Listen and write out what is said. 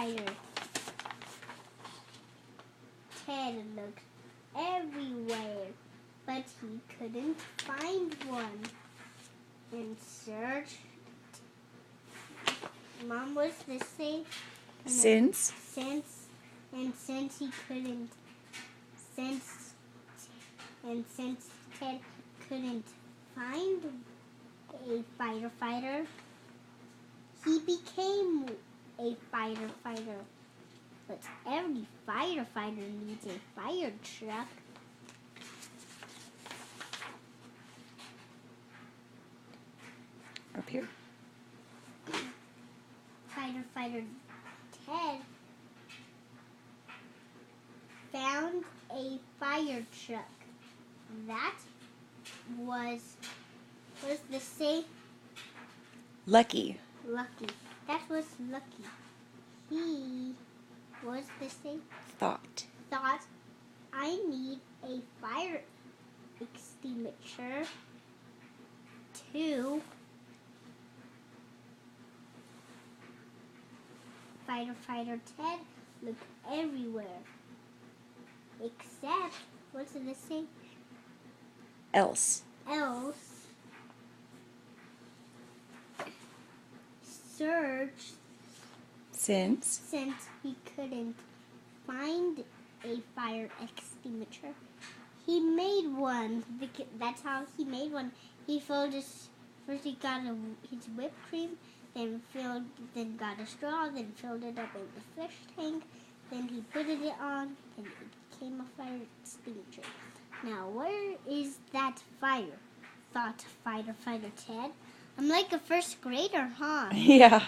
firefighter Ted looked everywhere, but he couldn't find one. And searched. Mom was the same. Since Since Ted couldn't find a firefighter, he became a firefighter. But every firefighter needs a fire truck. up here. Firefighter Ted found a fire truck. That was the same. Lucky. Lucky. That was Lucky. He was the same. Thought. I need a fire extinguisher to Firefighter Ted looked everywhere. Except, what's the same? Else. Searched Since he couldn't find a fire extinguisher. He made one. That's how he made one. He filled his first. He got his whipped cream, then got a straw, then filled it up in the fish tank. Then he put it on, and it became a fire extinguisher. Now, where is that fire? Thought Firefighter Ted. I'm like a first grader, huh? yeah.